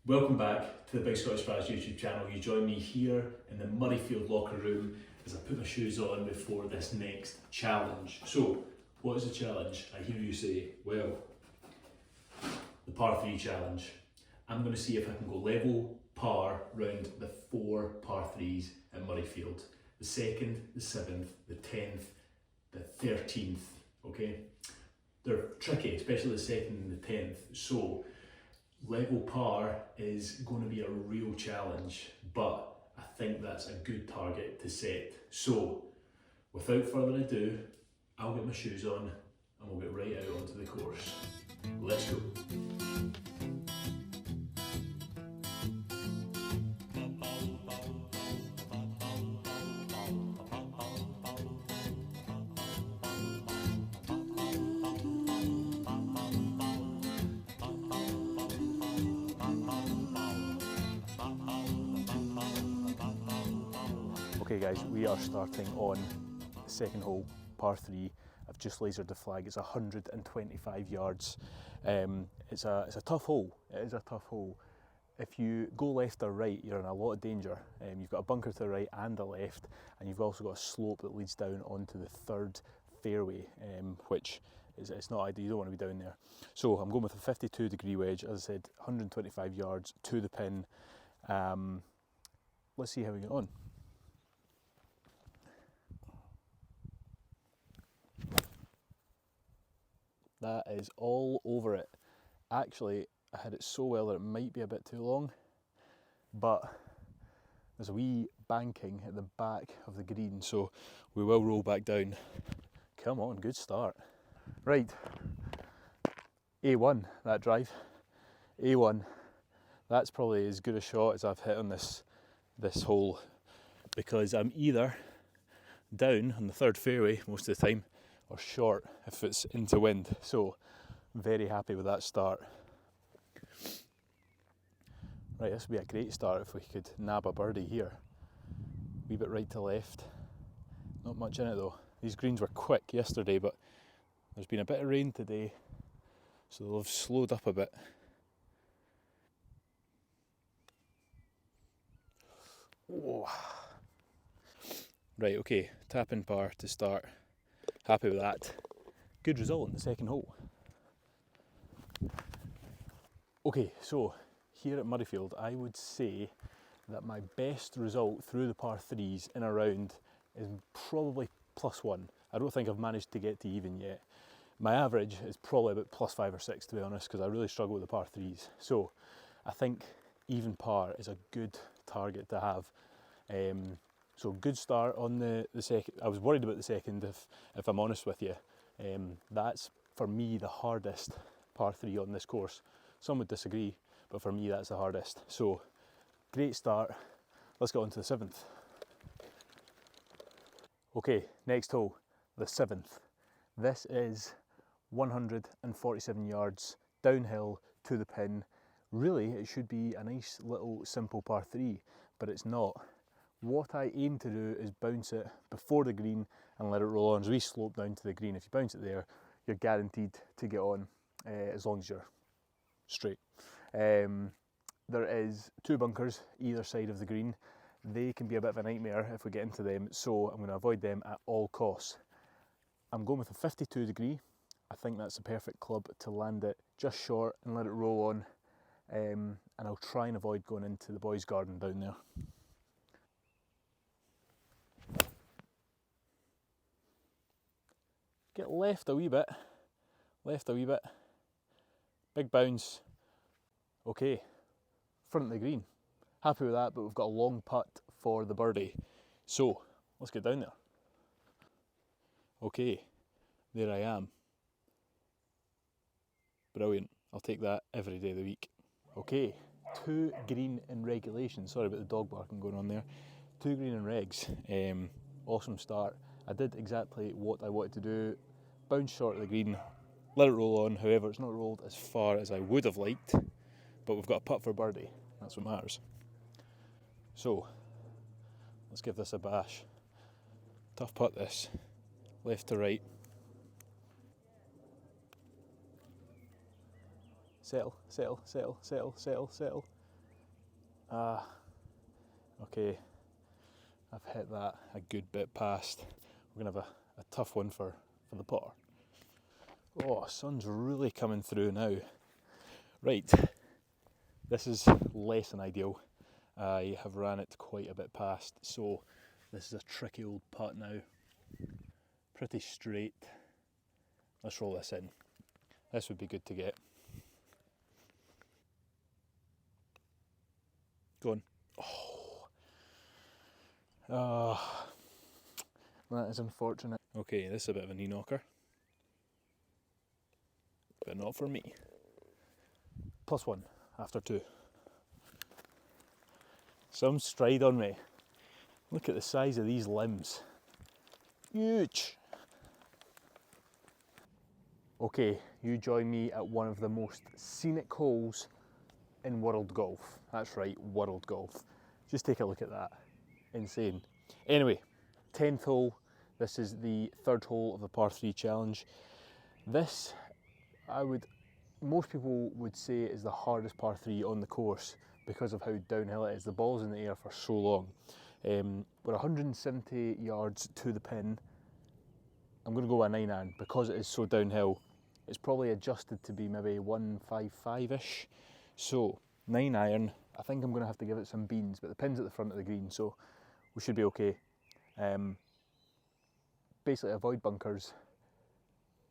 Welcome back to the Big Scottish Fraz YouTube channel. You join me here in the Murrayfield locker room as I put my shoes on before this next challenge. So, what is the challenge? I hear you say, well, the par 3 challenge. I'm going to see if I can go level par round the 4 par 3s at Murrayfield. The 2nd, the 7th, the 10th, the 13th, okay? They're tricky, especially the 2nd and the 10th. So, level par is going to be a real challenge, but I think that's a good target to set. So, without further ado, I'll get my shoes on and we'll get right out onto the course. Let's go. Okay guys, we are starting on the second hole, par 3. I've just lasered the flag. It's 125 yards. It's a tough hole. It is a tough hole. If you go left or right, you're in a lot of danger. You've got a bunker to the right and the left, and you've also got a slope that leads down onto the 3rd fairway, which it's not ideal. You don't want to be down there. So I'm going with a 52-degree wedge. As I said, 125 yards to the pin. Let's see how we get on. That is all over it. Actually, I had it so well that it might be a bit too long, but there's a wee banking at the back of the green, so we will roll back down. Come on, good start. Right, A1, that drive. A1, that's probably as good a shot as I've hit on this hole, because I'm either down on the 3rd fairway most of the time, or short if it's into wind. So very happy with that start. Right, this would be a great start if we could nab a birdie here. Wee bit right to left. Not much in it though. These greens were quick yesterday, but there's been a bit of rain today, so they'll have slowed up a bit. Oh. Right, okay, tap in par to start. Happy with that. Good result in the second hole. Okay, so here at Murrayfield, I would say that my best result through the par 3s in a round is probably +1. I don't think I've managed to get to even yet. My average is probably about +5 or 6, to be honest, because I really struggle with the par 3s. So I think even par is a good target to have. So good start on the second. I was worried about the second, if I'm honest with you. That's for me the hardest par 3 on this course. Some would disagree, but for me that's the hardest. So great start. Let's get on to the 7th. Okay, next hole, the 7th. This is 147 yards downhill to the pin. Really, it should be a nice little simple par 3, but it's not. What I aim to do is bounce it before the green and let it roll on. As we slope down to the green, if you bounce it there, you're guaranteed to get on, as long as you're straight. There is 2 bunkers either side of the green. They can be a bit of a nightmare if we get into them, so I'm going to avoid them at all costs. I'm going with a 52-degree. I think that's the perfect club to land it just short and let it roll on, and I'll try and avoid going into the boys' garden down there. Get left a wee bit, big bounce. Okay, front of the green. Happy with that, but we've got a long putt for the birdie. So, let's get down there. Okay, there I am. Brilliant, I'll take that every day of the week. Okay, 2 green in regulation. Sorry about the dog barking going on there. 2 green in regs. Awesome start. I did exactly what I wanted to do. Bounce short of the green, let it roll on. However, it's not rolled as far as I would have liked, but we've got a putt for birdie. That's what matters. So, let's give this a bash. Tough putt this. Left to right. Settle, settle, settle, settle, settle, settle. Okay, I've hit that a good bit past. We're going to have a tough one for the par. Oh, sun's really coming through now. Right, this is less than ideal. I have ran it quite a bit past, so this is a tricky old putt now. Pretty straight. Let's roll this in. This would be good to get. Go on. Oh, that is unfortunate. Okay, this is a bit of a knee knocker, but not for me. +1 after 2. Some stride on me. Look at the size of these limbs. Huge. Okay, you join me at one of the most scenic holes in world golf. That's right, world golf. Just take a look at that. Insane. Anyway, 10th hole. This is the third hole of the par 3 challenge. This, most people would say, is the hardest par 3 on the course because of how downhill it is. The ball's in the air for so long. We're 170 yards to the pin. I'm going to go with a 9-iron because it is so downhill. It's probably adjusted to be maybe 155-ish. So 9-iron. I think I'm going to have to give it some beans, but the pin's at the front of the green, so we should be okay. Basically, avoid bunkers.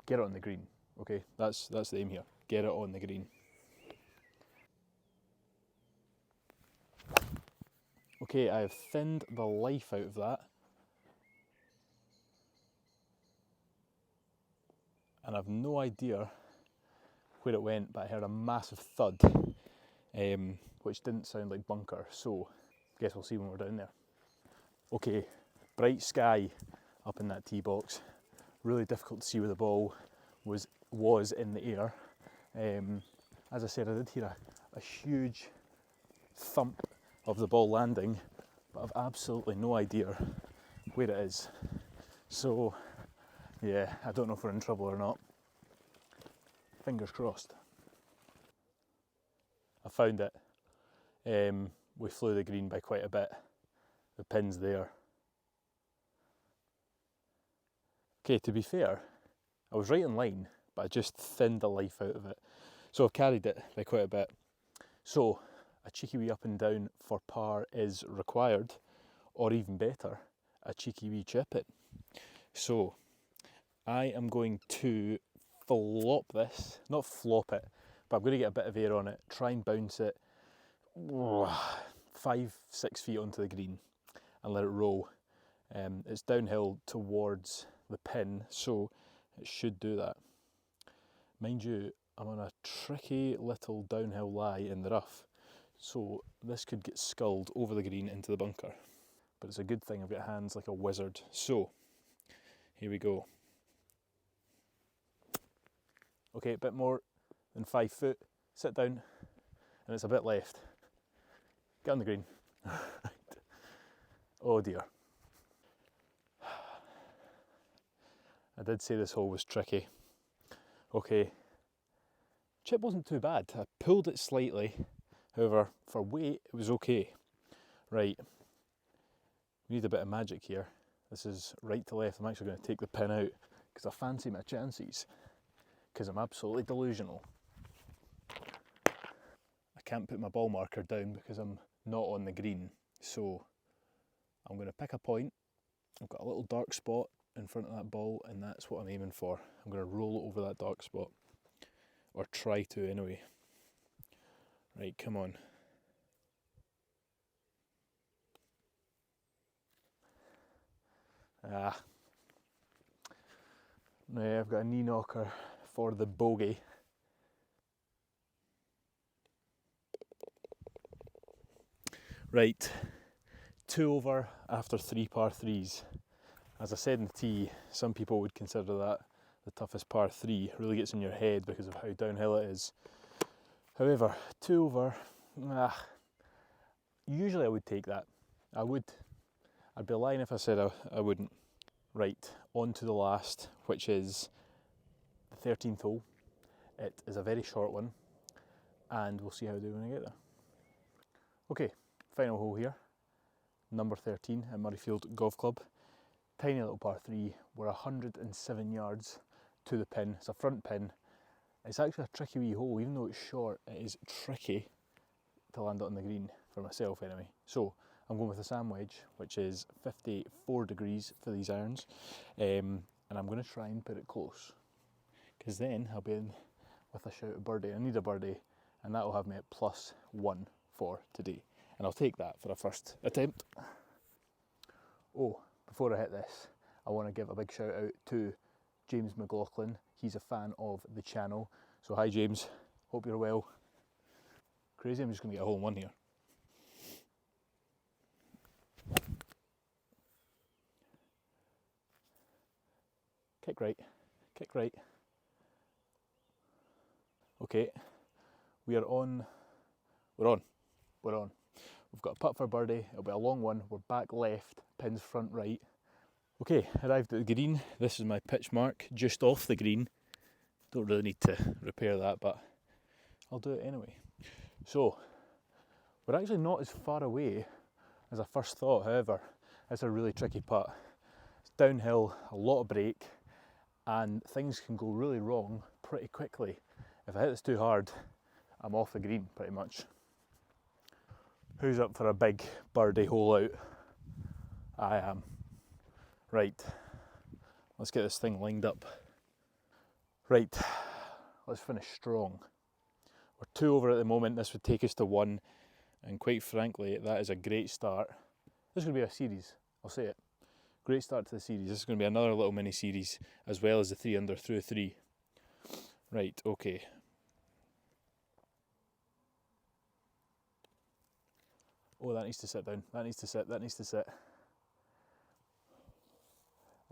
Get it on the green. Okay, that's the aim here. Get it on the green. Okay, I have thinned the life out of that. And I've no idea where it went, but I heard a massive thud, which didn't sound like bunker, so I guess we'll see when we're down there. Okay, bright sky up in that tee box. Really difficult to see where the ball was in the air. As I said, I did hear a huge thump of the ball landing, but I've absolutely no idea where it is. So yeah, I don't know if we're in trouble or not. Fingers crossed. I found it. We flew the green by quite a bit. The pin's there. Okay, to be fair, I was right in line, but I just thinned the life out of it. So I've carried it by quite a bit. So a cheeky wee up and down for par is required, or even better, a cheeky wee chip it. So I am going to flop this, not flop it, but I'm going to get a bit of air on it, try and bounce it 5-6 feet onto the green and let it roll. It's downhill towards the pin, so it should do that. Mind you, I'm on a tricky little downhill lie in the rough, so this could get sculled over the green into the bunker. But it's a good thing I've got hands like a wizard. So, here we go. Okay, a bit more than 5 foot. Sit down, and it's a bit left. Get on the green. Oh dear. I did say this hole was tricky. Okay, chip wasn't too bad. I pulled it slightly, however, for weight it was okay. Right, we need a bit of magic here. This is right to left. I'm actually going to take the pin out because I fancy my chances, because I'm absolutely delusional. I can't put my ball marker down because I'm not on the green, so I'm going to pick a point. I've got a little dark spot in front of that ball, and that's what I'm aiming for. I'm going to roll over that dark spot, or try to anyway. Right, come on. No, I've got a knee knocker for the bogey. Right, 2 over after 3 par 3s. As I said in the tee, some people would consider that the toughest par 3. It really gets in your head because of how downhill it is. However, 2 over, usually I would take that. I'd be lying if I said I wouldn't. Right, on to the last, which is the 13th hole. It is a very short one, and we'll see how I do when I get there. Okay, final hole here, number 13 at Murrayfield Golf Club. Tiny little par 3, we're 107 yards to the pin. It's a front pin. It's actually a tricky wee hole, even though it's short, it is tricky to land it on the green, for myself anyway. So I'm going with a sand wedge, which is 54 degrees for these irons, and I'm going to try and put it close, because then I'll be in with a shout of birdie. I need a birdie, and that will have me at +1 for today, and I'll take that for a first attempt. Oh, before I hit this, I want to give a big shout out to James McLaughlin. He's a fan of the channel, so hi James, hope you're well. Crazy, I'm just going to get a hole in one here. Kick right, kick right. Okay, we're on. We've got a putt for birdie, it'll be a long one, we're back left, pins front right. Okay, arrived at the green, this is my pitch mark, just off the green. Don't really need to repair that, but I'll do it anyway. So, we're actually not as far away as I first thought, however, it's a really tricky putt. It's downhill, a lot of break, and things can go really wrong pretty quickly. If I hit this too hard, I'm off the green pretty much. Who's up for a big birdie hole out? I am. Right, let's get this thing lined up. Right, let's finish strong. We're 2 over at the moment, this would take us to 1, and quite frankly, that is a great start. This is going to be a series, I'll say it. Great start to the series. This is going to be another little mini series, as well as the 3 under through 3. Right, okay. Oh, that needs to sit down. That needs to sit, that needs to sit.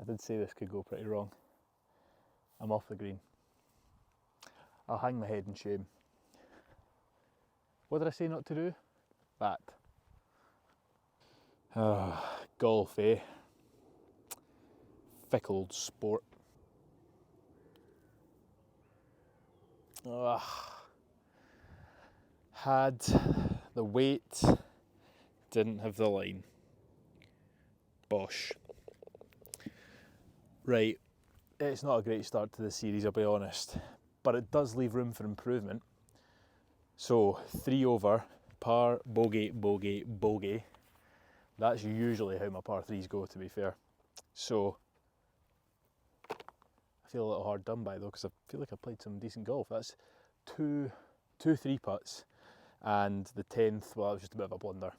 I did say this could go pretty wrong. I'm off the green. I'll hang my head in shame. What did I say not to do? That. Golf, eh? Fickle old sport. Had the weight, didn't have the line. Bosh. Right, it's not a great start to the series, I'll be honest, but it does leave room for improvement. So 3 over, par, bogey, bogey, bogey. That's usually how my par 3s go, to be fair. So I feel a little hard done by though, because I feel like I played some decent golf. That's two 3 putts, and the 10th, well, that was just a bit of a blunder.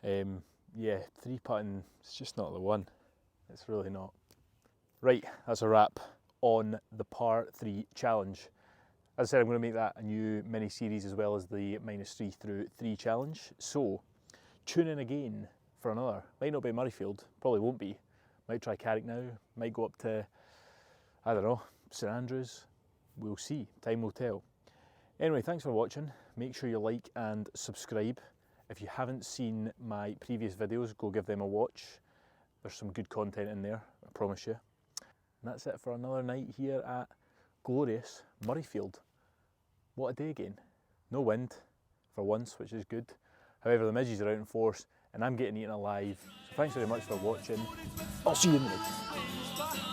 Yeah, 3 putting, it's just not the one. It's really not. Right, that's a wrap on the par 3 challenge. As I said, I'm going to make that a new mini series, as well as the -3 through 3 challenge. So tune in again for another. Might not be Murrayfield, probably won't be. Might try Carrick now, might go up to, I don't know, St Andrews. We'll see, time will tell. Anyway, thanks for watching. Make sure you like and subscribe. If you haven't seen my previous videos, go give them a watch. There's some good content in there, I promise you. And that's it for another night here at glorious Murrayfield. What a day again. No wind for once, which is good. However, the midges are out in force and I'm getting eaten alive. So thanks very much for watching. I'll see you in the next.